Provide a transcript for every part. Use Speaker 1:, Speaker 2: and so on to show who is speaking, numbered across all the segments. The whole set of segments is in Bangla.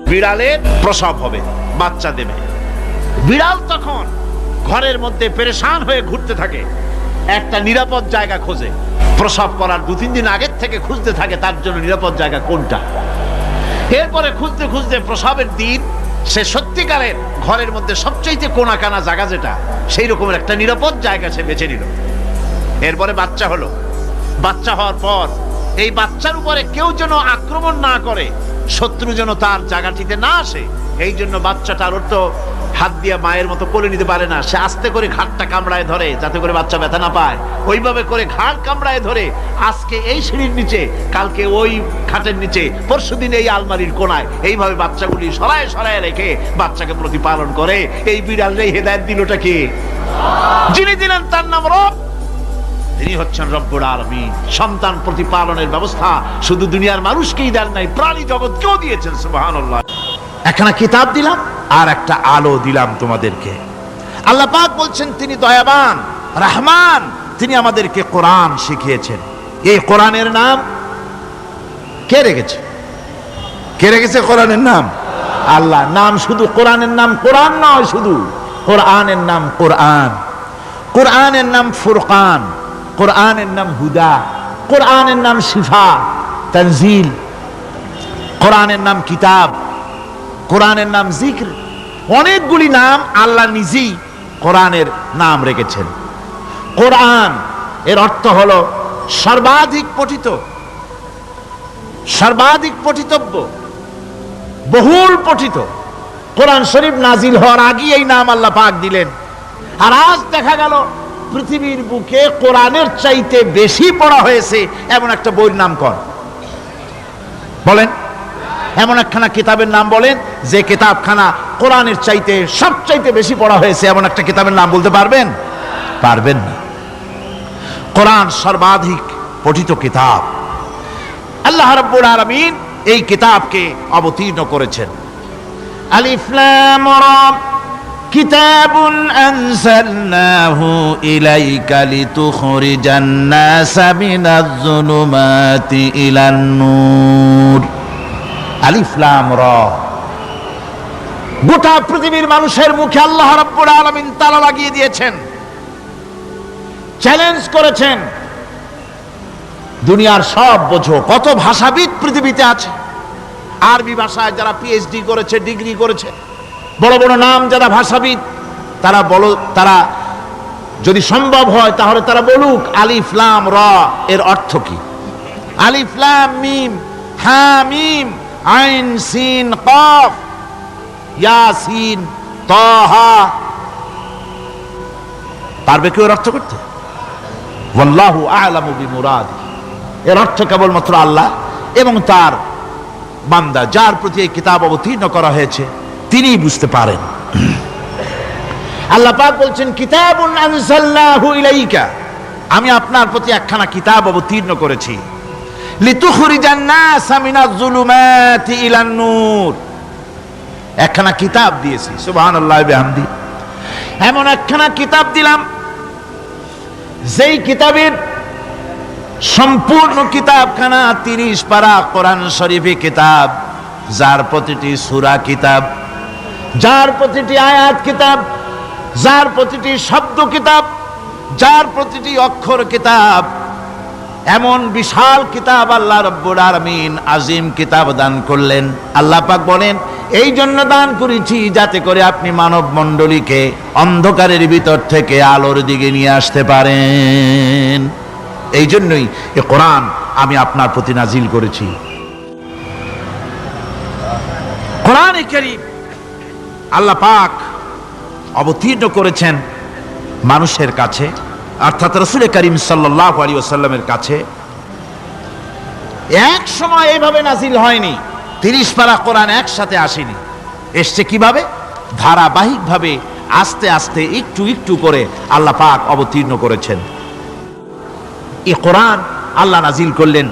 Speaker 1: বিড়ালের প্রসব হবে, বাচ্চা দেবে। বিড়াল তখন ঘরের মধ্যে পেরেশান হয়ে ঘুরতে থাকে, একটা নিরাপদ জায়গা খোঁজে। প্রসব করার 2-3 দিন আগের থেকে খুঁজতে থাকে তার জন্য নিরাপদ জায়গা কোনটা। এরপরে খুঁজতে খুঁজতে প্রসবের দিন সে সত্যিকারের ঘরের মধ্যে সবচাইতে কোনাকানা জায়গা যেটা, সেই রকমের একটা নিরাপদ জায়গা সে বেছে নিল। এরপরে বাচ্চা হলো। বাচ্চা হওয়ার পর এই বাচ্চার উপরে কেউ যেন আক্রমণ না করে, শত্রু যেন তার জায়গাটিতে না আসে, এই জন্য বাচ্চাটার ওর তো হাত দিয়ে মায়ের মতো কোলে নিতে পারে না, সে আস্তে করে ঘাটটা কামড়ায় ধরে যাতে করে বাচ্চা ব্যথা না পায়। ওইভাবে করে ঘাড় কামড়ায় ধরে আজকে এই সিঁড়ির নিচে, কালকে ওই খাটের নিচে, পরশুদিন এই আলমারির কোনায়, এইভাবে বাচ্চাগুলি সরায় সরায় রেখে বাচ্চাকে প্রতিপালন করে। এই বিড়ালের হেদায়েত দিলটা কে? যিনি দিলেন তার নাম রব, তিনি হচ্ছেন রব্বুল আলামিন। সন্তান প্রতিপালনের ব্যবস্থা শুধু দুনিয়ার মানুষকেই দেন নাই, প্রাণী জগৎকেও দিয়েছেন। সুবহানাল্লাহ। একখানা কিতাব দিলাম আর একটা আলো দিলাম তোমাদেরকে। আল্লাহ পাক বলছেন তিনি দয়াবান রহমান, তিনি আমাদেরকে কোরআন শিখিয়েছেন। এই কোরআনের নাম কে রেখেছে? কে রেখেছে কোরআনের নাম? আল্লাহ। নাম শুধু কোরআনের নাম কোরআন নয়, শুধু কোরআনের নাম কোরআন। কোরআনের নাম ফুরকান, কোরআনের নাম হুদা, কোরআনের নাম শিফা তানজিল, কোরআনের নাম কিতাব, কোরআনের নাম জিক্র। অনেকগুলি নাম আল্লাহ নিজেই কোরআনের নাম রেখেছেন। কোরআন এর অর্থ হলো সর্বাধিক পঠিত, সর্বাধিক পঠিতব্য, বহুল পঠিত। কোরআন শরীফ নাজিল হওয়ার আগে এই নাম আল্লাহ পাক দিলেন। আর আজ দেখা গেল পৃথিবীর বুকে কোরআনের চাইতে বেশি পড়া হয়েছে এমন একটা বইয়ের নাম কোন? বলেন, এমন একখানা কিতাবের নাম বলেন যে কিতাবখানা কোরআনের চাইতে সবচাইতে বেশি পড়া হয়েছে, এমন একটা কিতাবের নাম বলতে পারবেন? পারবেন না। কোরআন সর্বাধিক পঠিত কিতাব। আল্লাহ রাব্বুল আলামিন এই কিতাবকে অবতীর্ণ করেছেন। আলিফ লাম রা কিতাবুন আনজালনাহু ইলাইকা লিতুখরিজান নাসা মিনাজ যুলুমাতি ইলান নূর। আলিফ লাম রা। গোটা পৃথিবীর মানুষের মুখে আল্লাহ রাব্বুল আলামিন তালা লাগিয়ে দিয়েছেন, চ্যালেঞ্জ করেছেন, দুনিয়ার সব বোঝো। কত ভাষাবিদ পৃথিবীতে আছে, আরবি ভাষায় যারা পিএইচডি করেছে, ডিগ্রি করেছে, বড় বড় নাম যারা ভাষাবিদ, তারা বলো, তারা যদি সম্ভব হয় তাহলে তারা বলুক আলিফ লাম রা এর অর্থ কি। আলিফ লাম মিম হা মিম আইন সিন কফ ইয়াসিন তাহা, পারবে কেউ এর অর্থ করতে? ওয়াল্লাহু আ'লামু বিমুরাদি। এর অর্থ কেবলমাত্র আল্লাহ এবং তার বান্দা, যার প্রতি এই কিতাব অবতীর্ণ করা হয়েছে, তিনিই বুঝতে পারেন। আল্লাহ পাক বলছেন কিতাবুন আনজালনাহু ইলাইকা, আমি আপনার প্রতি একখানা কিতাব অবতীর্ণ করেছি। লিতুখরিজান নাসা মিনাজ যুলুমাতি ইলান নূর, একখানা কিতাব দিয়েছি। সুবহানাল্লাহি বিহামদি। এমন একখানা কিতাব দিলাম যেই কিতাবের সম্পূর্ণ কিতাবখানা 30 পারা কোরআন শরীফে কিতাব, যার প্রতিটি সূরা কিতাব, যার প্রতিটি আয়াত কিতাব, যার প্রতিটি শব্দ কিতাব, যার প্রতিটি অক্ষর কিতাব। এমন বিশাল কিতাব আল্লাহ রাব্বুল আলামিন আজিম কিতাব দান করলেন। আল্লাহ পাক বলেন এই জন্য দান করেছি যাতে করে আপনি মানব মণ্ডলীকে অন্ধকারের ভিতর থেকে আলোর দিকে নিয়ে আসতে পারেন। এই জন্যই এই কোরআন আমি আপনার প্রতি নাজিল করেছি। কোরআনে কারীম আল্লাহ পাক অবতীর্ণ করেছেন মানুষের কাছে, অর্থাৎ রাসূল করিম সাল্লাল্লাহু আলাইহি ওয়াসাল্লামের কাছে। এক সময় এইভাবে নাজিল হয়নি, 30 পারা কোরআন একসাথে আসেনি। এসছে কিভাবে? ধারাবাহিকভাবে, আস্তে আস্তে, একটু একটু করে আল্লাহ পাক অবতীর্ণ করেছেন। এই কোরআন আল্লাহ নাজিল করলেন।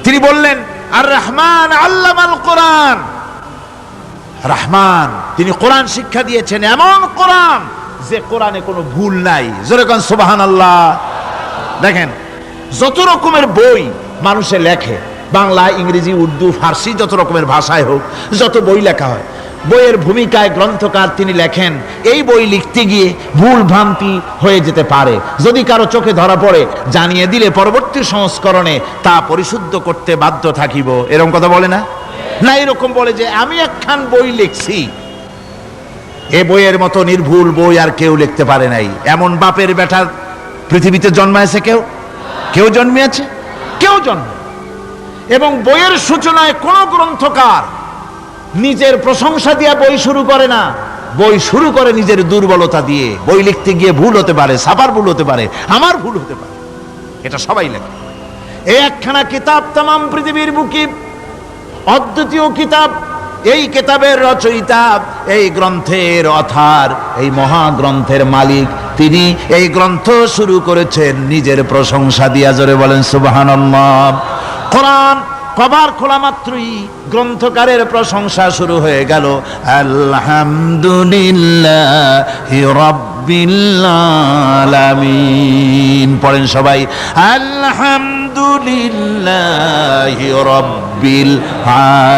Speaker 1: তিনি বললেন আর রহমান আল্লামাল কোরআন। রহমান, তিনি কোরআন শিক্ষা দিয়েছেন, এমন কোরআন যে কোরআনে কোনো ভুল নাই। জোরে কোন সুবহানাল্লাহ। দেখেন, যত রকমের বই মানুষে লেখে, বাংলা, ইংরেজি, উর্দু, ফার্সি, যত রকমের ভাষায় হোক, যত বই লেখা হয়, বইয়ের ভূমিকায় গ্রন্থকার তিনি লেখেন এই বই লিখতে গিয়ে ভুল ভ্রান্তি হয়ে যেতে পারে, যদি কারো চোখে ধরা পড়ে জানিয়ে দিলে পরবর্তী সংস্করণে তা পরিশুদ্ধ করতে বাধ্য থাকিব। এরকম কথা বলে না? না, এরকম বলে যে আমি একখান বই লিখছি, এ বইয়ের মতো নির্ভুল বই আর কেউ লিখতে পারে নাই। এমন বাপের বেটার পৃথিবীতে জন্মাইছে কেউ? কেউ জন্মিয়েছে? কেউ জন্ম। এবং বইয়ের সূচনায় কোন গ্রন্থকার নিজের প্রশংসা দিয়ে বই শুরু করে না, বই শুরু করে নিজের দুর্বলতা দিয়ে। বই লিখতে গিয়ে ভুল হতে পারে, ছাপার ভুল হতে পারে, আমার ভুল হতে পারে, এটা সবাই লেখে। এই একখানা কিতাব তামাম পৃথিবীর বুকে অদ্বিতীয় কিতাব। এই কিতাবের রচয়িতা, এই গ্রন্থের অথার, এই মহাগ্রন্থের মালিক, তিনি এই গ্রন্থ শুরু করেছেন নিজের প্রশংসা দিয়া। জোরে বলেন সুবহানাল্লাহ। কোরআন কভার খোলা মাত্রই গ্রন্থকারের প্রশংসা শুরু হয়ে গেল। আলহামদুলিল্লাহি রাব্বিল আলামিন। পড়েন সবাই, আলহামদুলিল্লাহি রাব্বিল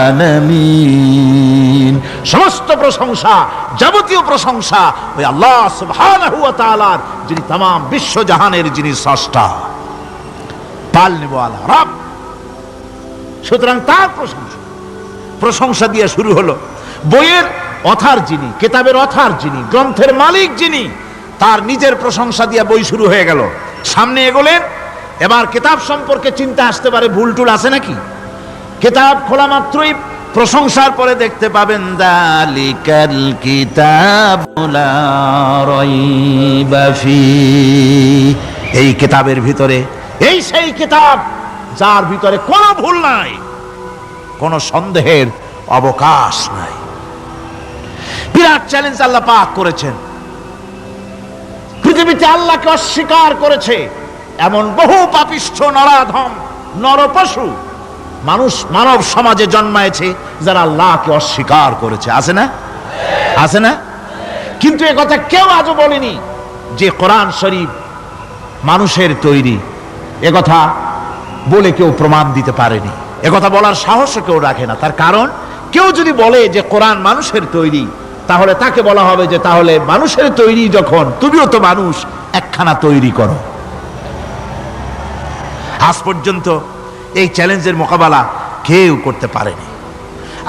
Speaker 1: আলামিন। সমস্ত প্রশংসা, যাবতীয় প্রশংসা ওই আল্লাহ সুবহানাহু ওয়া তাআলার, যিনি तमाम বিশ্বজাহানের যিনি স্রষ্টা, পালনেওয়ালা রব। সুতরাং তার প্রশংসা দিয়ে শুরু হলো। বইয়ের অথার যিনি, কিতাবের অথার যিনি, গ্রন্থের মালিক যিনি, তার নিজের প্রশংসা দিয়ে বই শুরু হয়ে গেল। সামনে এগোলেন, এবার কিতাব সম্পর্কে চিন্তা আসতে পারে ভুল টুল আছে নাকি। কিতাব খোলা মাত্রই প্রশংসার পরে দেখতে পাবেন যালিকাল কিতাবু লা রাইবা ফীহি। এই কিতাবের ভিতরে, এই সেই কিতাব যার ভিতরে কোনো ভুল নাই, কোনো সন্দেহের অবকাশ নাই। বিরাট চ্যালেঞ্জ আল্লাহ পাক করেছেন। পৃথিবীতে আল্লাহকে অস্বীকার করেছে এমন বহু পাপিষ্ঠ নরাধম নরপশু মানুষ মানব সমাজে জন্মায়েছে যারা আল্লাহকে অস্বীকার করেছে। আছে না? আছে না? কিন্তু এ কথা কেউ আজও বলেনি যে কোরআন শরীফ মানুষের তৈরি। এ কথা বলে কেউ প্রমাণ দিতে পারেনি, একথা বলার সাহসও কেউ রাখে না। তার কারণ, কেউ যদি বলে যে কোরআন মানুষের তৈরি, তাহলে তাকে বলা হবে যে তাহলে মানুষের তৈরি যখন, তুমিও তো মানুষ, একখানা তৈরি করো। আজ পর্যন্ত এই চ্যালেঞ্জের মোকাবেলা কেউ করতে পারেনি।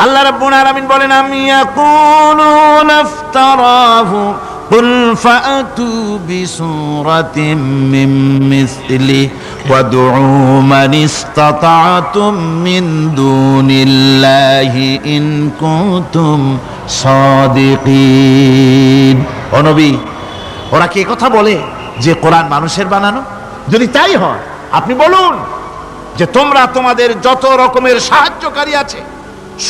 Speaker 1: আল্লাহ রাব্বুল আলামিন বলেন, আমি ইয়াকুলুনা ইফতারাহু কুল ফাআতু বিসূরাতিন মিন মিসলিহি ওয়াদউ মান ইসতাতা'তুম মিন দুনিল্লাহি ইন কুনতুম সাদিকিন। ও নবী, ওরা কি কথা বলে যে কোরআন মানুষের বানানো? যদি তাই হয়, আপনি বলুন যে তোমরা তোমাদের যত রকমের সাহায্যকারী আছে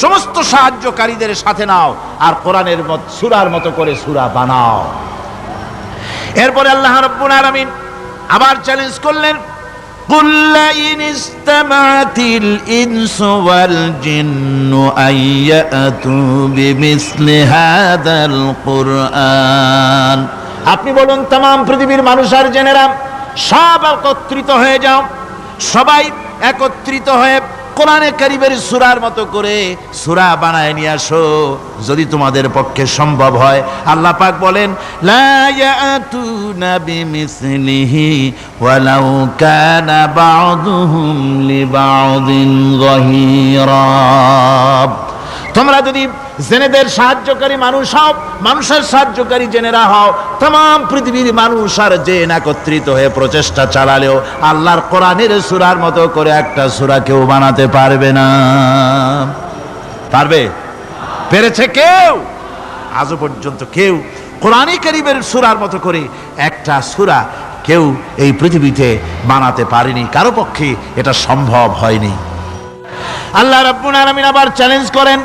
Speaker 1: সমস্ত সাহায্যকারীদের সাথে নাও আর কোরআনের সূরার মতো করে সূরা বানাও। এরপরে আল্লাহ রাব্বুল আলামিন আবার চ্যালেঞ্জ করলেন, কুল ইন ইসতামা'তিল ইনসু ওয়াল জিন্নু আইয়াতু বিমিসলি হাযাল কুরআন। আপনি বলুন, तमाम পৃথিবীর মানুষ আর জেনেরা সব একত্রিত হয়ে যাও, সবাই একত্রিত হয়ে কোরআনে কারীমের সূরার মতো করে সূরা বানায় নিয়ে আসো যদি তোমাদের পক্ষে সম্ভব হয়। আল্লাহ পাক বলেন, লা ইয়াতুনা বিমিসলিহি ওয়ালাউ কানা বা'দুহুম লিবা'দিন যাহিরা। তোমরা যদি জেনেদের সাহায্যকারী মানুষ হও, মানুষের সাহায্যকারী জেনেরা হও, तमाम পৃথিবীর মানুষ আর জেন একত্রিত হয়ে প্রচেষ্টা চালালেও আল্লাহর কোরআনের সূরার মতো করে একটা সূরা কেউ বানাতে পারবে না। পারবে? পেরেছে কেউ? আজও পর্যন্ত কেউ কোরআনে কারীমের সূরার মতো করে একটা সূরা কেউ এই পৃথিবীতে বানাতে পারেনি, কারো পক্ষে এটা সম্ভব হয়নি। আল্লাহ রাব্বুল আলামিন আবার চ্যালেঞ্জ করেন,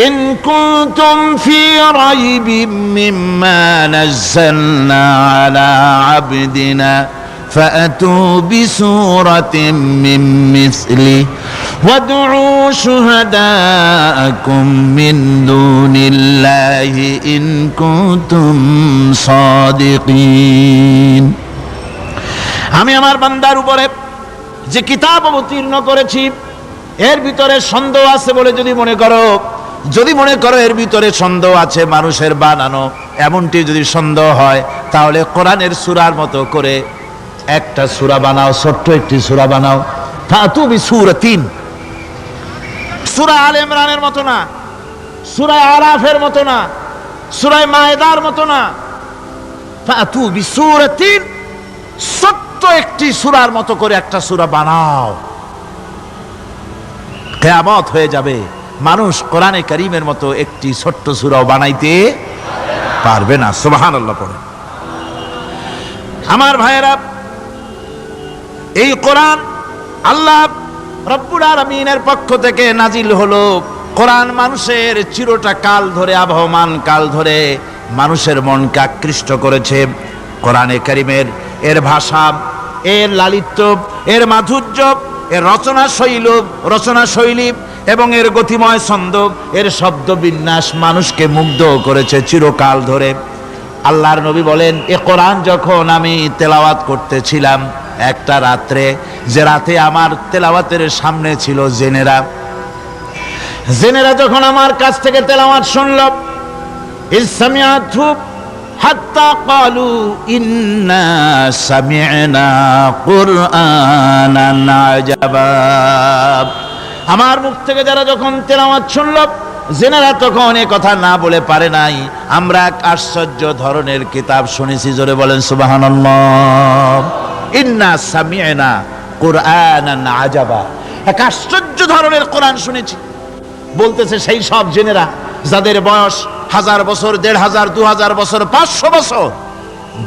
Speaker 1: ইন কুনতুম ফি রাইবিম মিম্মা নাযালনা আলা আবদিনা ফাআতু বিসূরাতিন মিন মিসলিহি ওয়াদউ শুহাদাআকুম মিন দুনিল্লাহি ইন কুনতুম সাদিকিন। আমি আমার বান্দার উপরে যে কিতাব অবতীর্ণ করেছি এর ভিতরে সন্দেহ আছে বলে যদি মনে করো এর ভিতরে সন্দেহ আছে মানুষের বানানো, এমনটি যদি সন্দেহ হয়, তাহলে কোরআনের সূরার মতো করে একটা সূরা বানাও, ছোট্ট একটি সূরা বানাও। ফাতু বিসূরাতিন, সূরা আলে ইমরানের মতো না, সূরা আরাফের মতো না, সূরা মায়েদার মতো না। ফাতু বিসূরাতিন, ছোট্ট একটি সূরার মতো করে একটা সূরা বানাও। কিয়ামত হয়ে যাবে, মানুষ কোরআনে কারীমের মতো একটি ছোট্ট সূরাও বানাইতে পারবে না। সুবহানাল্লাহ পড়ে। আমার ভাইয়েরা, এই কোরআন আল্লাহ রব্বুল আলামিনের পক্ষ থেকে নাজিল হলো। কোরআন মানুষের চিরটা কাল ধরে, আবহমান কাল ধরে মানুষের মনকে আকৃষ্ট করেছে। কোরআনে কারীমের এর ভাষা, এর লালিত্য, এর মাধুর্য, এর রচনা শৈলী এবং এর গতিময় ছন্দ, এর শব্দ বিন্যাস মানুষকে মুগ্ধ করেছে চিরকাল ধরে। আল্লাহর নবী বলেন, এ কোরআন যখন আমি তেলাওয়াত করতেছিলাম একটা রাত্রে, যে রাতে আমার তেলাওয়াতের সামনে ছিল জেনেরা যখন আমার কাছ থেকে তেলাওয়াত শুনল, ইসসামিআতু হাত্তা ক্বালু ইন্না সামি'না কুরআনান আজাবা। আমার মুখ থেকে যারা যখন তেলাওয়াত শুনল, জেনেরা তখন এ কথা না বলে পারে নাই, আমরা এক আশ্চর্য ধরনের কিতাব শুনেছি। জোরে বলেন সুবহানাল্লাহ। ইন্না সামি'না কুরআনান আজাবা, এক আশ্চর্য ধরনের কোরআন শুনেছি। বলতেছে সেই সব জেনেরা যাদের বয়স 1000 বছর, 1500, 2000 বছর, 500 বছর,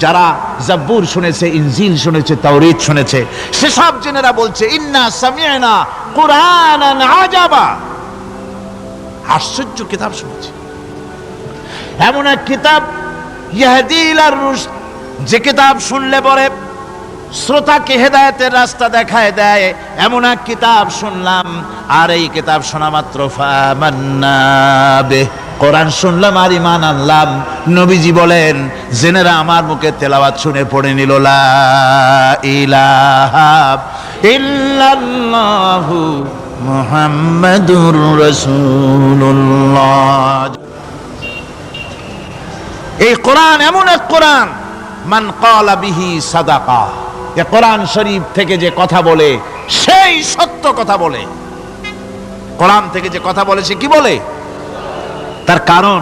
Speaker 1: যারা জাব্বুর শুনেছে, ইনজিল শুনেছে, তাওরীত শুনেছে, সেসব জেনেরা বলছে ইন্না সামি'না কুরআনান আজাবা, আশ্চর্য কিতাব শুনেছি। এমন এক কিতাব ইয়াহদি ইলার রুশদ, যে কিতাব শুনলে পরে শ্রোতাকে হেদায়েতের রাস্তা দেখায় দেয়, এমন এক কিতাব শুনলাম। আর এই কিতাব শোনা মাত্র ফামান্না বিহি, কোরআন শুনলাম আর ঈমান আনলাম। নবীজি বলেন, জেনেরা আমার মুখে তেলাওয়াত শুনে পড়ে নিল লা ইলাহা ইল্লাল্লাহু মুহাম্মাদুর রাসূলুল্লাহ। এই কোরআন এমন এক কোরআন, মান ক্বালা বিহি সাদাকা, এ কোরআন শরীফ থেকে যে কথা বলে সেই সত্য কথা বলে। কোরআন থেকে যে কথা বলে সে কি বলে? তার কারণ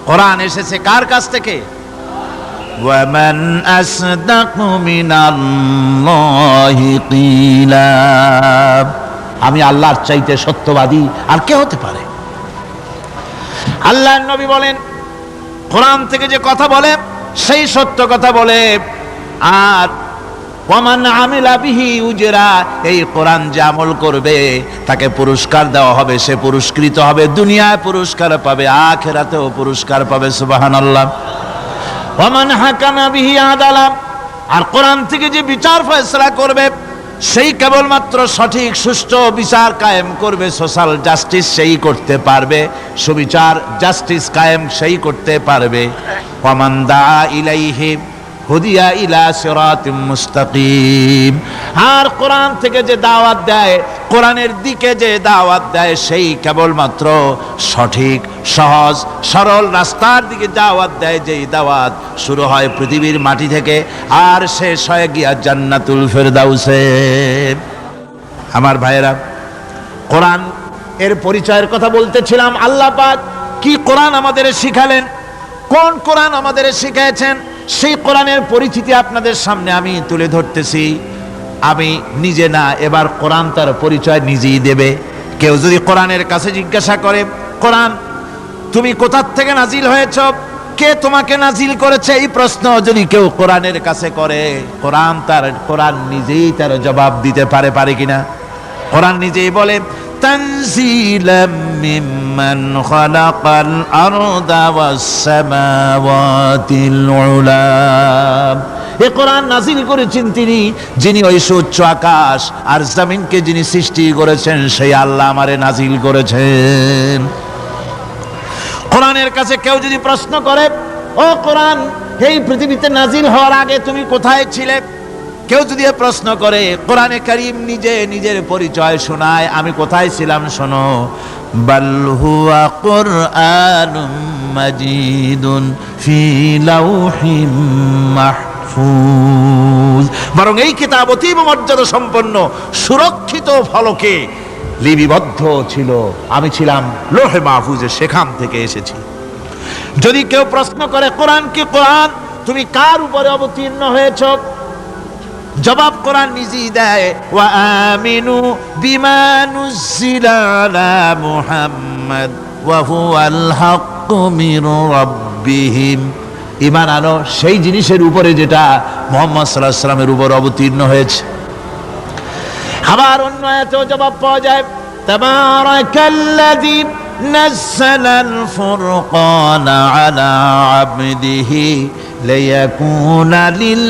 Speaker 1: কোরআন এসেছে কার কাছ থেকে? ওয়ামান আসদাকু মিনাল্লাহি কিলা, আমি আল্লাহর চাইতে সত্যবাদী আর কে হতে পারে? আল্লাহর নবী বলেন, কোরআন থেকে যে কথা বলে সেই সত্য কথা বলে। আর ওয়ামান আমিলা বিহি উজরা, এই কোরআন যে আমল করবে তাকে পুরস্কার দেওয়া হবে, সে পুরস্কৃত হবে, দুনিয়ায় পুরস্কার পাবে, আখিরাতেও পুরস্কার পাবে। সুবহানাল্লাহ। ওয়ামান হাকামা বিহি আদালা, আর কোরআন থেকে যে বিচার ফয়সালা করবে সেই কেবলমাত্র সঠিক সুষ্ঠু বিচার কায়েম করবে, সোশ্যাল জাস্টিস সেই করতে পারবে, সুবিচার জাস্টিস কায়েম সেই করতে পারবে। ওয়ামান দা ইলাইহি হুদিয়া ইলা সিরাতিম মুস্তাকিম, আর কোরআন থেকে যে দাওয়াত দেয়, কোরআনের দিকে যে দাওয়াত দেয়, সেই কেবলমাত্র সঠিক সহজ সরল রাস্তার দিকে দাওয়াত দেয়, যেই দাওয়াত শুরু হয় পৃথিবীর মাটি থেকে আর শেষ হয় গিয়া জান্নাতুল ফেরদাউসে। আমার ভাইয়েরা, কোরআন এর পরিচয়ের কথা বলতেছিলাম। আল্লাহ পাক কি কোরআন আমাদের শিখালেন, কোন কোরআন আমাদের শিখিয়েছেন, সেই কোরআনের পরিচিতি আপনাদের সামনে আমি তুলে ধরতেছি। আমি নিজে না, এবার কোরআন তার পরিচয় নিজেই দেবে। কেউ যদি কোরআনের কাছে জিজ্ঞাসা করে, কোরআন তুমি কোথা থেকে নাজিল হয়েছ, কে তোমাকে নাজিল করেছে, এই প্রশ্ন যদি কেউ কোরআনের কাছে করে, কোরআন নিজেই তার জবাব দিতে পারে কিনা? কোরআন নিজেই বলে, তানজিলাম মিম্মান খালাকাল আরদা ওয়াস সামাওয়াতিল উলা, এই কোরআন নাজিল করেছেন তিনি, যিনি ওই সুউচ্চ আকাশ আর জমিনকে যিনি সৃষ্টি করেছেন, সেই আল্লাহ আমারে নাজিল করেছেন। কোরআনের কাছে কেউ যদি প্রশ্ন করে, ও কোরআন, এই পৃথিবীতে নাজিল হওয়ার আগে তুমি কোথায় ছিলে, কেউ যদি প্রশ্ন করে, কোরআনে কারীম নিজে নিজের পরিচয় শোনায়, আমি কোথায় ছিলাম শোনো, বাল হুয়া কুরআনুম মাজিদুন ফি লাউহিম মাহফুজ, বরং এই কিতাব অতীব মর্যাদা সম্পন্ন সুরক্ষিত ফলকে লিপিবদ্ধ ছিল, আমি ছিলাম লৌহে মাহফুজে, সেখান থেকে এসেছি। যদি কেউ প্রশ্ন করে কোরআন কি, কোরআন তুমি কার উপরে অবতীর্ণ হয়েছ, জবাব কোরআন নিজেই দেয়, ওয়া আমিনু বিমা নুজিলা আলা মুহাম্মাদ ওয়া হুয়াল হাক্কু মির রাব্বিহিম, ঈমান আনো সেই জিনিসের উপরে যেটা মুহাম্মদ সাল্লাল্লাহু আলাইহি ওয়াসাল্লামের উপর অবতীর্ণ হয়েছে। আবার অন্য আয়াতেও জবাব পাওয়া যায়, তাবারাকাল্লাযী নাযালাল ফুরকানা আলা আবদিহি লিয়াকুনা লিল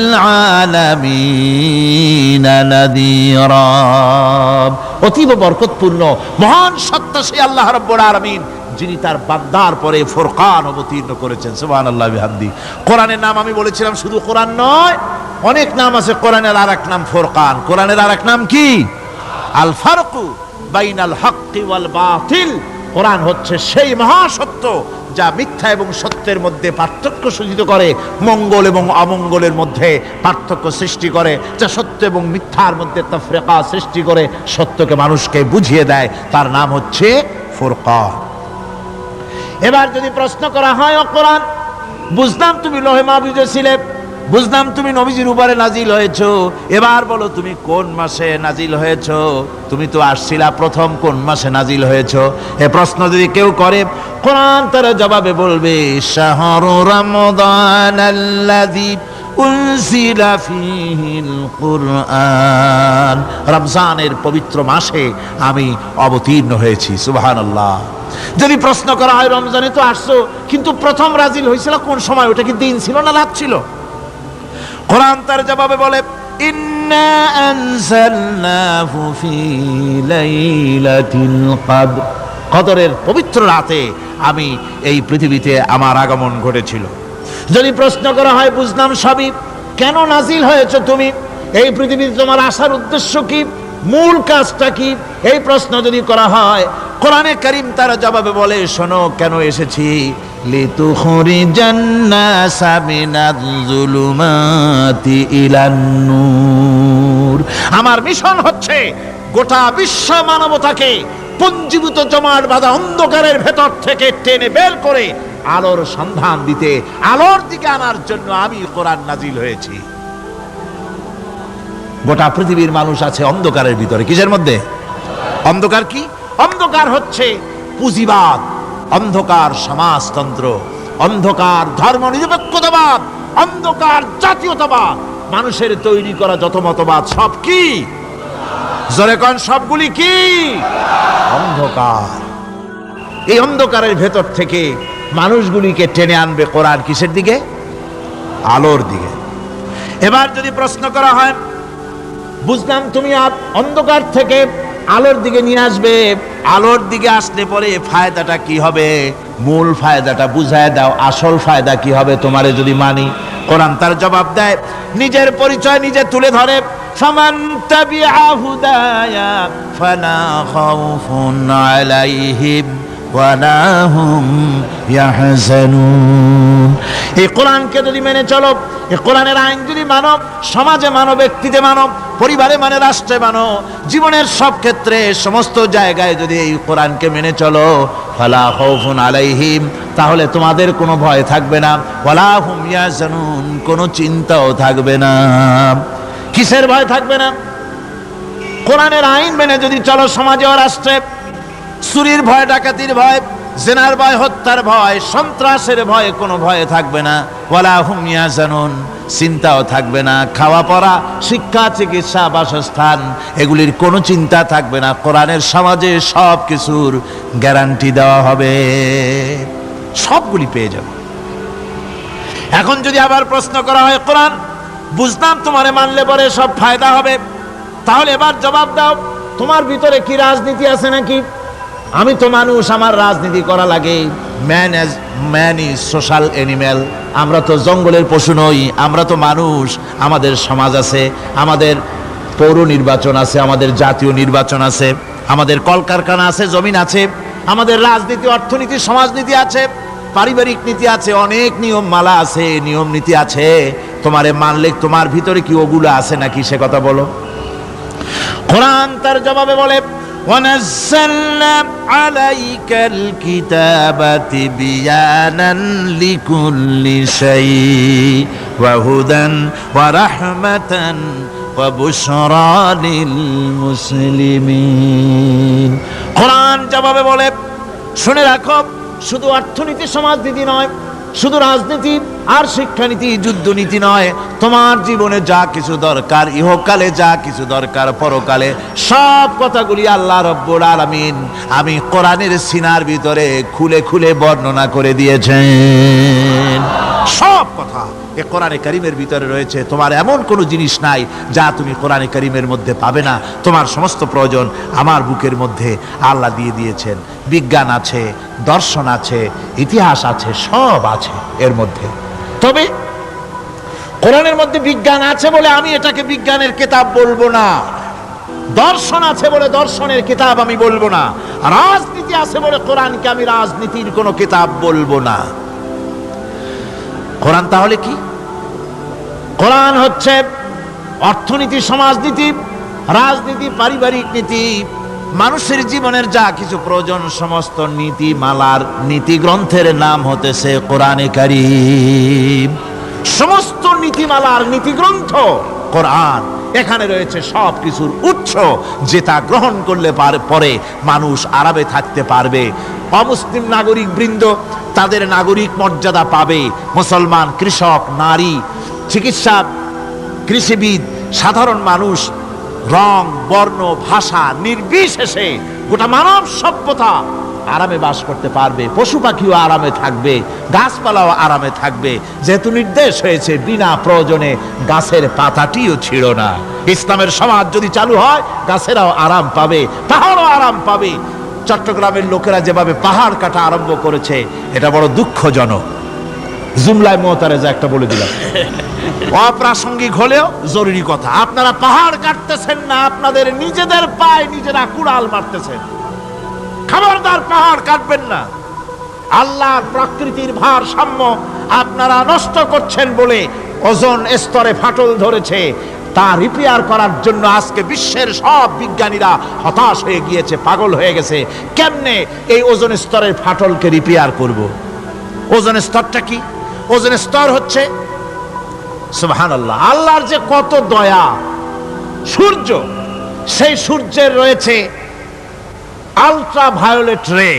Speaker 1: আলামিনা নাযীরা, অতীব বরকতপূর্ণ মহান সত্তা সেই আল্লাহ রাব্বুল আলামিন, যিনি তার বান্দার পরে ফুরকান অবতীর্ণ করেছেন। সুবহানাল্লাহ বিহামদি। কোরআনের নাম আমি বলেছিলাম শুধু কোরআন নয়, অনেক নাম আছে। কোরআনের আরেক নাম ফুরকান, কোরআনের আরেক নাম কি? আল ফারকু বাইনাল হাক্কি ওয়াল বাতিল। কোরআন হচ্ছে সেই মহাসত্য যা মিথ্যা এবং সত্যের মধ্যে পার্থক্য সূচিত করে, মঙ্গল এবং অমঙ্গলের মধ্যে পার্থক্য সৃষ্টি করে, যা সত্য এবং মিথ্যার মধ্যে তাফরিকা সৃষ্টি করে, সত্যকে মানুষকে বুঝিয়ে দেয়, তার নাম হচ্ছে ফুরকান। এবার যদি প্রশ্ন করা হয়, ও কোরআন, বুঝলাম তুমি লৌহে মাহফুজে ছিলে, বুঝলাম তুমি নবীজির উপরে নাজিল হয়েছো, এবার বলো তুমি কোন মাসে নাজিল হয়েছো, তুমি তো আসছিলা প্রথম কোন মাসে নাজিল হয়েছো? এ প্রশ্ন যদি কেউ করে, কোরআন তার জবাবে বলবে, শাহরু রমাদানাল্লাযী উনজিলা ফীহিল কুরআন, রমজানের পবিত্র মাসে আমি অবতীর্ণ হয়েছি। সুবহানাল্লাহ। যদি প্রশ্ন করা হয়, রমজানে তো আসছো, কিন্তু প্রথম নাজিল হয়েছিল কোন সময়? ওটা কি দিন ছিল না রাত ছিল? কোরআন তার জবাবে বলে, ইন্না আনজালনাহু ফি লাইলাতিল কদর, কদরের পবিত্র রাতে আমি এই পৃথিবীতে আমার আগমন ঘটেছিল। যদি প্রশ্ন করা হয়, বুঝলাম সবই, কেন নাজিল হয়েছে তুমি, এই পৃথিবীতে তোমার আসার উদ্দেশ্য কি, মূল কাজটা কি? এই প্রশ্ন যদি করা হয়, কোরআনে কারীম তার জবাবে বলে, শোনো কেন এসেছি, লিতুখরিজান নাসা মিনাজ যুলুমাতি ইলান নূর, আমার মিশন হচ্ছে গোটা বিশ্ব মানবতাকে পুঞ্জীভূত জমাট বাঁধা অন্ধকারের ভেতর থেকে টেনে বের করে আলোর সন্ধান দিতে, আলোর দিকে আনার জন্য আমি কোরআন নাজিল হয়েছি। গোটা পৃথিবীর মানুষ আছে অন্ধকারের ভিতরে। কিসের মধ্যে? অন্ধকার কি? অন্ধকার হচ্ছে পুঁজিবাদ, অন্ধকার সমাজতন্ত্র, অন্ধকার ধর্ম নিরপেক্ষতাবাদ, অন্ধকার জাতীয়তাবাদ, মানুষের তৈরি করা যত মতবাদ সব কি? জোরে কোন, সবগুলি কি? অন্ধকার। এই অন্ধকারের ভেতর থেকে মানুষগুলিকে টেনে আনবে কোরআন কিসের দিকে? আলোর দিকে। এবার যদি প্রশ্ন করা হয়, বুঝলাম তুমি অন্ধকার থেকে আলোর দিকে নিয়ে আসবে, আলোর দিকে আসলে পরে ফায়দাটা কি হবে? মূল ফায়দাটা বুঝায় দাও, আসল ফায়দা কি হবে তোমারে যদি মানি? কোরআন তার জবাব দেয়, নিজের পরিচয় নিজে তুলে ধরে, ফামান তাবিআ হুদায়া ফালা খাউফুন আলাইহিম ওয়ালা হুম ইয়াহজানুন। এই কোরআনকে যদি মেনে চলো, এই কোরআনের আইন যদি মানো, সমাজে মানো, ব্যক্তিতে মানো, পরিবারে মানে, রাষ্ট্রে মানো, জীবনের সব ক্ষেত্রে সমস্ত জায়গায় যদি এই কোরআনকে মেনে চলো, ফালা খাউফুন আলাইহিম, তাহলে তোমাদের কোনো ভয় থাকবে না, ওয়ালা হুম ইয়াহজানুন, কোনো চিন্তাও থাকবে না। কিসের ভয় থাকবে না? কোরআনের আইন মেনে যদি চলো সমাজে ও রাষ্ট্রে, চুরির ভয়, ডাকাতির ভয়, জিনার ভয়, হত্যার ভয়, সন্ত্রাসের ভয়, কোনো ভয় থাকবে না। ওয়ালা হুম ইয়াহজানুন, চিন্তাও থাকবে না। খাওয়া পড়া, শিক্ষা, চিকিৎসা, বাসস্থান, এগুলির কোনো চিন্তা থাকবে না। কোরআনের সমাজে সব কিছুর গ্যারান্টি দেওয়া হবে, সবগুলি পেয়ে যাবে। এখন যদি আবার প্রশ্ন করা হয়, কোরআন বুঝলাম তোমারে মানলে পরে সব ফায়দা হবে, তাহলে এবার জবাব দাও, তোমার ভিতরে কি রাজনীতি আছে নাকি? আমি তো মানুষ, আমার রাজনীতি করা লাগে,
Speaker 2: ম্যান ইজ সোশ্যাল অ্যানিম্যাল। আমরা তো জঙ্গলের পশু নই, আমরা তো মানুষ। আমাদের সমাজ আছে, আমাদের পৌর নির্বাচন আছে, আমাদের জাতীয় নির্বাচন আছে, আমাদের কলকারখানা আছে, জমিন আছে, আমাদের রাজনীতি, অর্থনীতি, সমাজনীতি আছে, পারিবারিক নীতি আছে, অনেক নিয়ম মালা আছে, নিয়ম নীতি আছে। তোমারে মানলে তোমার ভিতরে কি ওগুলো আছে নাকি সে কথা বলো। কোরআন তার জবাবে বলে وَنَزَّلْنَا عَلَيْكَ الْكِتَابَ تِبْيَانًا لِكُلِّ شَيْءٍ وَهُدًى وَرَحْمَةً وَبُشْرَى لِلْمُسْلِمِينَ। কোরআন জবাবে বলে শুনে রাখো, শুধু অর্থনীতি সমাজনীতি নয়, শুধু রাজনীতি আর শিক্ষানীতি যুদ্ধনীতি নয়, তোমার জীবনে যা কিছু দরকার, ইহকালে যা কিছু দরকার, পরকালে সব কথাগুলি আল্লাহ রব্বুল আলামিন আমি কোরআনের সিনার ভিতরে খুলে খুলে বর্ণনা করে দিয়েছেন। সব কথা এ কোরআনে কারীমের ভিতরে রয়েছে। তোমার এমন কোনো জিনিস নাই যা তুমি কোরআনে কারীমের মধ্যে পাবে না। তোমার সমস্ত প্রয়োজন আমার বুকের মধ্যে আল্লাহ দিয়ে দিয়েছেন। বিজ্ঞান আছে, দর্শন আছে, ইতিহাস আছে, সব আছে এর মধ্যে। তবে কোরআনের মধ্যে বিজ্ঞান আছে বলে আমি এটাকে বিজ্ঞানের কিতাব বলবো না, দর্শন আছে বলে দর্শনের কিতাব আমি বলবো না, রাজনীতি আছে বলে কোরআনকে আমি রাজনীতির কোনো কিতাব বলবো না। কোরআন তাহলে কি? কোরআন হচ্ছে অর্থনীতি, সমাজনীতি, রাজনীতি, পারিবারিক নীতি, মানুষের জীবনের যা কিছু প্রয়োজন, সমস্ত নীতি মালার নীতি গ্রন্থের নাম হতেছে কোরআনে কারীম। সমস্ত নীতিমালার নীতি গ্রন্থ কোরআন। এখানে রয়েছে সব কিছুর উৎস, যেটা গ্রহণ করলে পরে মানুষ আরামে থাকতে পারবে। অমুসলিম নাগরিক বৃন্দ তাদের নাগরিক মর্যাদা পাবে। মুসলমান, কৃষক, নারী, চিকিৎসা, কৃষিবিদ, সাধারণ মানুষ, রং, বর্ণ, ভাষা নির্বিশেষে গোটা মানব সভ্যতা আরামে বাস করতে পারবে। পশু পাখিও আরামে থাকবে, গাছপালাও আরামে থাকবে, যেহেতু নির্দেশ হয়েছে বিনা প্রয়োজনে গাছের পাতাটিও ছিল না। ইসলামের সমাজ যদি চালু হয়, গাছেরাও আরাম পাবে, পাহাড়ও আরাম পাবে। চট্টগ্রামের লোকেরা যেভাবে পাহাড় কাটা আরম্ভ করেছে, এটা বড় দুঃখজনক। জুমলায় মোতারেজা একটা বলে দিলাম, অপ্রাসঙ্গিক হলেও জরুরি কথা। আপনারা পাহাড় কাটতেছেন না, আপনাদের নিজেদের পায়ে নিজেরা কুড়াল মারতেছেন। খবরদার পাহাড় কাটবেন না। আল্লাহর প্রকৃতির ভারসাম্য আপনারা নষ্ট করছেন বলে ওজোন স্তরে ফাটল ধরেছে। তা রিপেয়ার করার জন্য আজকে বিশ্বের সব বিজ্ঞানীরা হতাশ হয়ে গিয়েছে, পাগল হয়ে গেছে। কেমনে এই ওজোন স্তরের ফাটলকে রিপেয়ার করব? ওজোন স্তরটা কি? ওজোন স্তর হচ্ছে সুবহানাল্লাহ, আল্লাহর যে কত দয়া। সূর্য, সেই সূর্যের রয়েছে আলট্রা ভায়োলেট রে,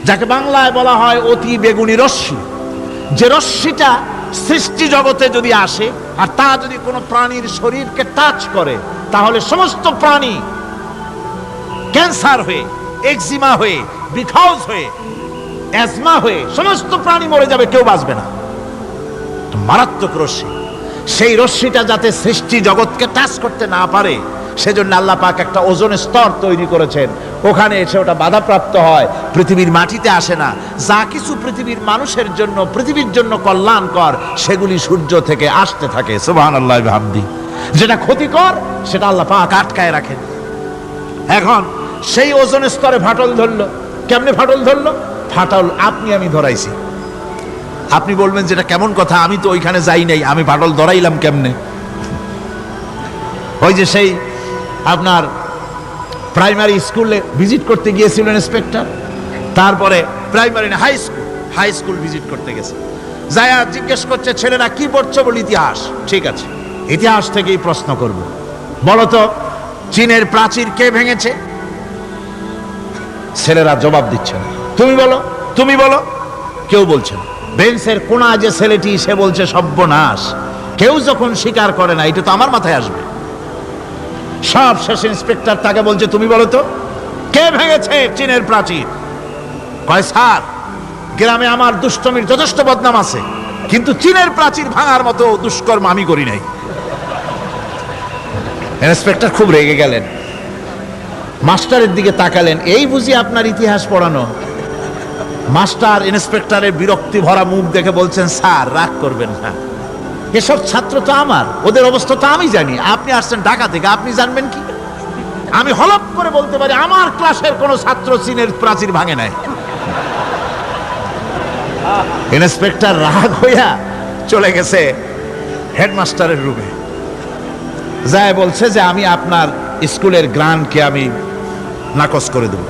Speaker 2: যাকে বাংলায় বলা হয় অতি বেগুনি রশ্মি। যে রশ্মিটা সৃষ্টি জগতে যদি আসে আর তা যদি কোনো প্রাণীর শরীরকে টাচ করে, তাহলে সমস্ত প্রাণী ক্যান্সার হয়ে, এক্সিমা হয়ে, বিখাউজ হয়ে, অ্যাজমা হয়ে সমস্ত প্রাণী মরে যাবে, কেউ বাঁচবে না। মারাত্মক রশ্মি। সেই রশ্মিটা যাতে সৃষ্টি জগৎকে টাচ করতে না পারে, সেজন্য আল্লাহ পাক একটা ওজোন স্তর তৈরি করেছেন। ওখানে এসে ওটা বাধাপ্রাপ্ত হয়, পৃথিবীর মাটিতে আসে না। যা কিছু পৃথিবীর মানুষের জন্য, পৃথিবীর জন্য কল্যাণকর, সেগুলি সূর্য থেকে আসতে থাকে। সুবহানাল্লাহ বিহামদি। যেটা ক্ষতিকর, সেটা আল্লাহ পাক আটকায় রাখেন। এখন সেই ওজোন স্তরে ফাটল ধরলো। কেমনে ফাটল ধরলো? ফাটল আপনি আমি ধরাইছি। আপনি বলবেন যেটা কেমন কথা, আমি তো ওইখানে যাই নাই, আমি ফাটল ধরাইলাম কেমনে? ওই যে সেই আপনার প্রাইমারি স্কুলে ভিজিট করতে গিয়েছিলেন ইন্সপেক্টর, তারপরে প্রাইমারি না হাই স্কুল ভিজিট করতে গেছে, যায়া জিজ্ঞেস করছে ছেলেরা কি পড়ছো? বল ইতিহাস। ঠিক আছে, ইতিহাস থেকেই প্রশ্ন করব। বলতো চীনের প্রাচীর কে ভেঙেছে? ছেলেরা জবাব দিচ্ছে না। তুমি বলো, তুমি বলো। কেউ বলছে না। বেঞ্চের কোনা যে ছেলেটি, সে বলছে সর্বনাশ। কেউ যখন স্বীকার করে না, এটা তো আমার মাথায় আসবে। সব শেষ ইন্সপেক্টর তাকে বলছে তুমি বলো তো কে ভেঙেছে চীনের প্রাচীর? কয় স্যার, গ্রামে আমার দুষ্টমির যথেষ্ট বদনাম আছে, কিন্তু চীনের প্রাচীর ভাঙার মতো দুষ্কর্ম আমি করি নাই। ইন্সপেক্টর খুব রেগে গেলেন, মাস্টারের দিকে তাকালেন, এই বুঝি আপনার ইতিহাস পড়ানো? মাস্টার ইন্সপেক্টরের বিরক্তি ভরা মুখ দেখে বলছেন, স্যার রাগ করবেন না, এসব ছাত্র তো আমার, ওদের অবস্থা তো আমি জানি, আপনি আসছেন ঢাকা থেকে, আপনি জানবেন কি? আমি হলপ করে বলতে পারি আমার ক্লাসের কোনো ছাত্র চীনের প্রাচীর ভাঙে নাই। ইন্সপেক্টর রাগ হইয়া চলে গেছে হেডমাস্টারের রুমে, যায় বলছে যে আমি আপনার স্কুলের গ্রান্টকে আমি নাকচ করে দেব,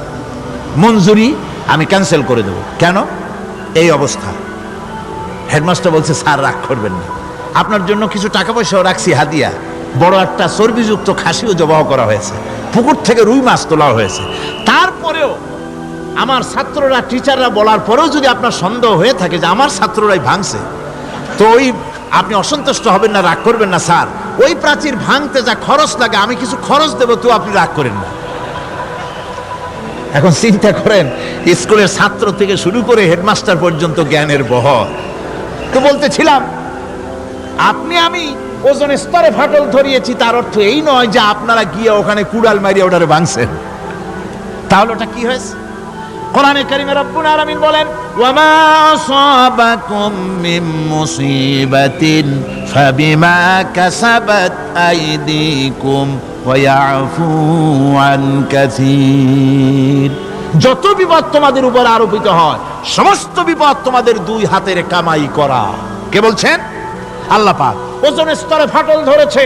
Speaker 2: মঞ্জুরি আমি ক্যান্সেল করে দেব। কেন? এই অবস্থা। হেডমাস্টার বলছে, স্যার রাগ করবেন না, আপনার জন্য কিছু টাকা পয়সাও রাখছি হাদিয়া, বড় একটা চর্বিযুক্ত খাসিও জবাহ করা হয়েছে, পুকুর থেকে রুই মাছ তোলা হয়েছে। তারপরেও আমার ছাত্ররা, টিচাররা বলার পরেও যদি আপনার সন্দেহ হয়ে থাকে যে আমার ছাত্ররাই ভাঙছে, তো ওই আপনি অসন্তুষ্ট হবেন না, রাগ করবেন না স্যার, ওই প্রাচীর ভাঙতে যা খরচ লাগে আমি কিছু খরচ দেবো, তো আপনি রাগ করেন না। এখন চিন্তা করেন, স্কুলের ছাত্র থেকে শুরু করে হেডমাস্টার পর্যন্ত জ্ঞানের বহর। তো বলতেছিলাম, আপনি আমি ওজন স্তরে ফাটল ধরিয়েছি, তার অর্থ এই নয় যে আপনারা গিয়ে ওখানে কুড়াল মারিয়ে ওটারে ভাঙছেন। তাহলে ওটা কি হয়েছে? কোরআনে কারিমে রব্বুল আলামিন বলেন, ওয়ামা আসাবাকুম মিন মুসিবাতিন ফাবিমা কাসাবাত আইদিকুম ওয়া ইয়াফু আন কাসীর। যত বিপদ তোমাদের উপর আরোপিত হয়, সমস্ত বিপদ তোমাদের দুই হাতের কামাই করা। কে বলছেন? আল্লাহ পাক। ওজনের স্তরে ফাটল ধরেছে,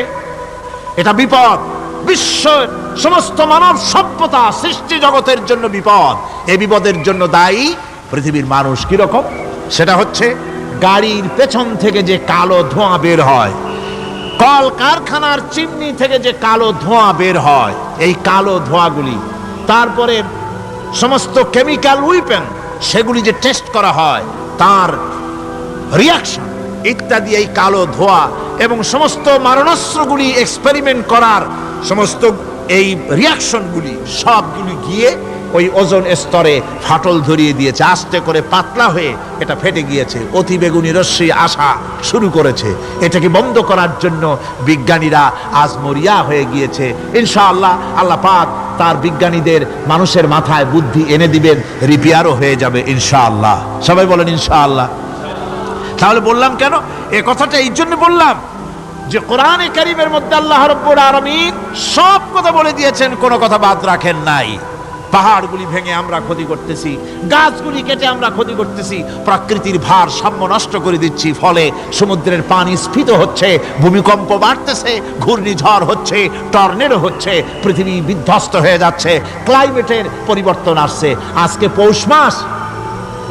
Speaker 2: এটা বিপদ, বিশ্বের সমস্ত মানব সভ্যতা সৃষ্টি জগতের জন্য বিপদ। এই বিপদের জন্য দায়ী পৃথিবীর মানুষ। কিরকম? সেটা হচ্ছে গাড়ির পেছন থেকে যে কালো ধোঁয়া বের হয়, কল কারখানার চিমনি থেকে যে কালো ধোঁয়া বের হয়, এই কালো ধোঁয়াগুলি, তারপরে সমস্ত কেমিক্যাল উইপেন সেগুলি যে টেস্ট করা হয়, তার রিয়াকশন ইত্যাদি, এই কালো ধোঁয়া এবং সমস্ত মারণাস্ত্রগুলি এক্সপেরিমেন্ট করার সমস্ত এই রিয়াকশনগুলি সবগুলি গিয়ে ওই ওজোন স্তরে ফাটল ধরিয়ে দিয়েছে। আস্তে করে পাতলা হয়ে এটা ফেটে গিয়েছে, অতি বেগুনি রশ্মি আসা শুরু করেছে। এটাকে বন্ধ করার জন্য বিজ্ঞানীরা আজ মরিয়া হয়ে গিয়েছে। ইনশাআল্লাহ আল্লাহ পাক তার বিজ্ঞানীদের মানুষের মাথায় বুদ্ধি এনে দিবেন, রিপেয়ারও হয়ে যাবে ইনশাআল্লাহ। সবাই বলেন ইনশাআল্লাহ। তাহলে বললাম কেন এ কথাটা? এই জন্য বললাম যে কোরআনে কারীমের মধ্যে আল্লাহ রাব্বুল আলামিন সব কথা বলে দিয়েছেন, কোনো কথা বাদ রাখেন নাই। পাহাড়গুলি ভেঙে আমরা ক্ষতি করতেছি, গাছগুলি কেটে আমরা ক্ষতি করতেছি, প্রকৃতির ভারসাম্য নষ্ট করে দিচ্ছি, ফলে সমুদ্রের পানি স্ফীত হচ্ছে, ভূমিকম্প বাড়তেছে, ঘূর্ণিঝড় হচ্ছে, টর্নেডো হচ্ছে, পৃথিবী বিধ্বস্ত হয়ে যাচ্ছে, ক্লাইমেটের পরিবর্তন আসছে। আজকে পৌষ মাস,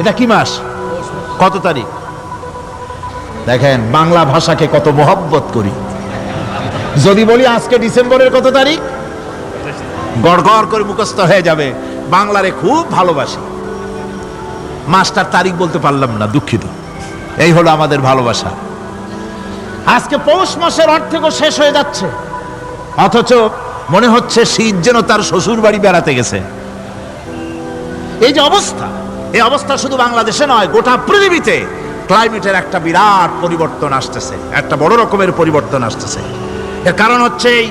Speaker 2: এটা কি মাস? কত তারিখ? দেখেন বাংলা ভাষাকে কত মহব্বত করি। যদি বলি আজকে ডিসেম্বরের কত তারিখ, গড় গড় করে মুখস্থ হয়ে যাবে। বাংলারে খুব ভালোবাসি, মাসটার তারিখ বলতে পারলাম না, দুঃখিত। এই হলো আমাদের ভালোবাসা। আজকে পৌষ মাসের অর্ধেকও শেষ হয়ে যাচ্ছে, অথচ মনে হচ্ছে শীত যেন তার শ্বশুর বাড়ি বেড়াতে গেছে। এই যে অবস্থা, এই অবস্থা শুধু বাংলাদেশে নয়, গোটা পৃথিবীতে ক্লাইমেটের একটা বিরাট পরিবর্তন আসতেছে, একটা বড় রকমের পরিবর্তন আসতেছে। এর কারণ হচ্ছে এই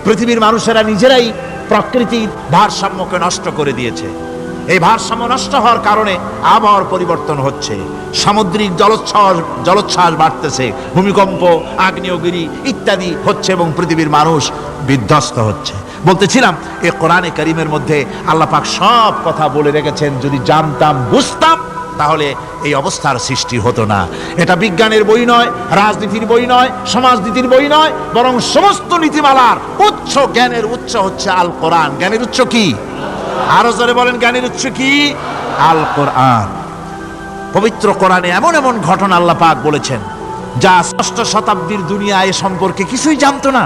Speaker 2: পৃথিবীর মানুষেরা নিজেরাই প্রকৃতির ভারসাম্যকে নষ্ট করে দিয়েছে। এই ভারসাম্য নষ্ট হওয়ার কারণে আবহাওয়ার পরিবর্তন হচ্ছে, সামুদ্রিক জলোচ্ছ্বাস বাড়তেছে, ভূমিকম্প, আগ্নেয়গিরি ইত্যাদি হচ্ছে এবং পৃথিবীর মানুষ বিধ্বস্ত হচ্ছে। বলতেছিলাম এই কোরআনে কারীমের মধ্যে আল্লাহ পাক সব কথা বলে রেখেছেন। যদি জানতাম, বুঝতাম, তাহলে এই অবস্থার সৃষ্টি হতো না। এটা বিজ্ঞানের বই নয়, রাজনীতির বই নয়, সমাজনীতির বই নয়, বরং সমস্ত নীতিমালার উচ্চ, জ্ঞানের উচ্চ হচ্ছে আল কোরআন। জ্ঞানের উচ্চ কি? আরো জোরে বলেন, জ্ঞানের উচ্চ কি? আল কোরআন। পবিত্র কোরআনে এমন এমন ঘটনা আল্লাহ পাক বলেছেন যা ষষ্ঠ শতাব্দীর দুনিয়া এ সম্পর্কে কিছুই জানতো না।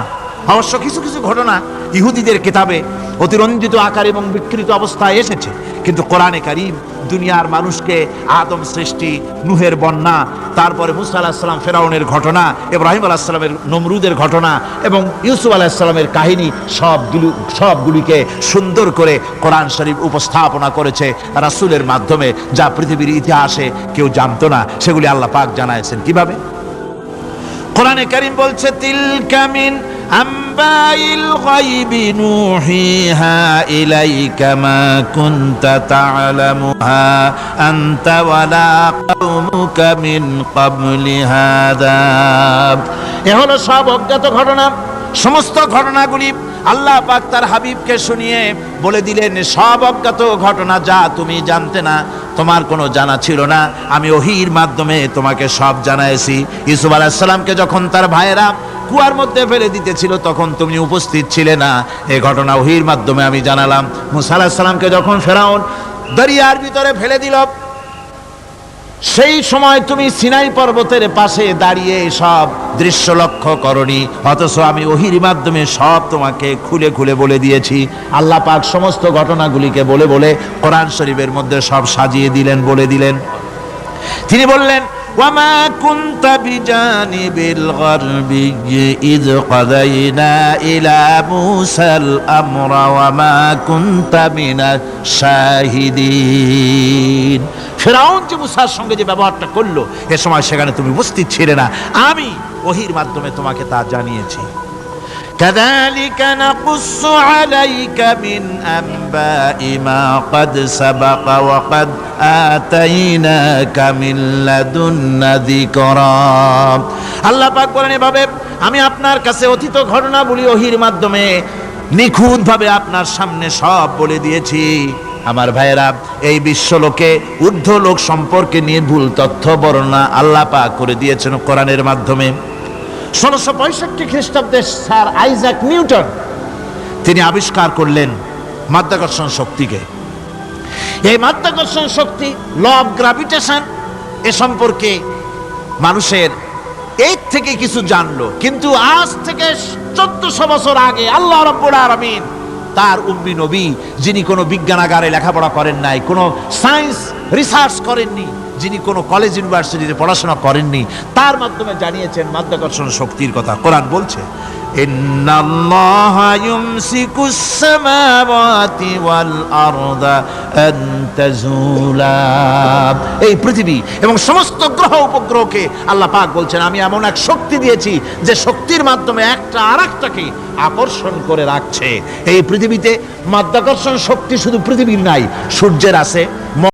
Speaker 2: অবশ্য কিছু কিছু ঘটনা ইহুদিদের কিতাবে অতিরঞ্জিত আকার এবং বিকৃত অবস্থায় এসেছে, কিন্তু কোরআনে কারীম দুনিয়ার মানুষকে আদম সৃষ্টি, নূহের বন্যা, তারপরে মুসা আলাইহিস সালাম ফেরাউনের ঘটনা, ইব্রাহিম আলাইহিস সালামের নমরুদের ঘটনা এবং ইউসুফ আলাইহিস সালামের কাহিনী সবগুলিকে সুন্দর করে কোরআন শরীফ উপস্থাপনা করেছে রাসূলের মাধ্যমে, যা পৃথিবীর ইতিহাসে কেউ জানতো না। সেগুলি আল্লাহ পাক জানাইছেন কিভাবে? কোরআনে কারীম বলছে, তিলকা মিন আম্বাইল গায়বি নুহিহা ইলাইকা মা কুনতা তা'লামুহা আনতা ওয়ালা কওমুকা মিন ক্বাবলি হাযা। এ হলো সব অজ্ঞাত ঘটনা। সমস্ত ঘটনাগুলি আল্লাহ পাক তার হাবিবকে শুনিয়ে বলে দিলেন, সব অজ্ঞাত ঘটনা যা তুমি জানতে না, তোমার কোনো জানা ছিল না, আমি ওহীর মাধ্যমে তোমাকে সব জানাইছি। ইউসুফ আলাইহিস সালামকে যখন তার ভাইয়েরা কুয়ার মধ্যে ফেলে দিতেছিল তখন তুমি উপস্থিত ছিলে না, এই ঘটনা ওহীর মাধ্যমে আমি জানালাম। মুসা আলাইহিস সালামকে যখন ফেরাউন দরিয়ার ভিতরে ফেলে দিল, সেই সময় তুমি সিনাই পর্বতের পাশে দাঁড়িয়ে সব দৃশ্য লক্ষ্য করনি, অথচ আমি ওহীর মাধ্যমে সব তোমাকে খুলে খুলে বলে দিয়েছি। আল্লাহ পাক সমস্ত ঘটনাগুলিকে বলে বলে কোরআন শরীফের মধ্যে সব সাজিয়ে দিলেন, বলে দিলেন। তিনি বললেন, ওয়ামা কুনতা বিজানিবিল গারবি ইয কাদাইনা ইলা মুসাল আমরা ওয়ামা কুনতা মিনাশ শাহিদিন। ফিরআউন যে মুসার সঙ্গে যে ব্যবহারটা করলো, এ সময় সেখানে তুমি উপস্থিত ছিলে না, আমি ওহীর মাধ্যমে তোমাকে তা জানিয়েছি। কাযালিকা নাকুসসু আলাইকা মিন আনবাই মা ক্বাদ সাবাকা ওয়া ক্বাদ আতাইনাকা মিন লাদুন্না যিকরা। আল্লাহ পাক বলেন, এভাবে আমি আপনার কাছে অতীত ঘটনাবলী ওহীর মাধ্যমে নিখুঁতভাবে আপনার সামনে সব বলে দিয়েছি। আমার ভাইয়েরা, এই বিশ্বলোকে ঊর্ধ্ব লোক সম্পর্কে নিয়ে ভুল তথ্য বর্ণনা আল্লাহ পাক করে দিয়েছেন কোরআনের মাধ্যমে। 1665 খ্রিস্টাব্দে স্যার আইজাক নিউটন তিনি আবিষ্কার করলেন মাধ্যাকর্ষণ শক্তিকে। এই মাধ্যাকর্ষণ শক্তি, ল অফ গ্রাভিটেশন, এ সম্পর্কে মানুষের এর থেকে কিছু জানলো, কিন্তু আজ থেকে 1400 বছর আগে আল্লাহ রাব্বুল আলামিন তার উম্মি নবী, যিনি কোনো বিজ্ঞানাগারে লেখাপড়া করেন নাই, কোনো সায়েন্স রিসার্চ করেননি, যিনি কোনো কলেজ ইউনিভার্সিটিতে পড়াশোনা করেননি, তার মাধ্যমে জানিয়েছেন মাধ্যাকর্ষণ শক্তির কথা। কোরআন বলছে, ইন্নাল্লাহা ইউমসিকুস সামাওয়াতি ওয়াল আরদা আন তাজুলা। এই পৃথিবী এবং সমস্ত গ্রহ উপগ্রহকে আল্লাহ পাক বলছেন, আমি এমন এক শক্তি দিয়েছি যে শক্তির মাধ্যমে একটা আরেকটাকে আকর্ষণ করে রাখছে। এই পৃথিবীতে মাধ্যাকর্ষণ শক্তি শুধু পৃথিবীর নাই, সূর্যের আছে,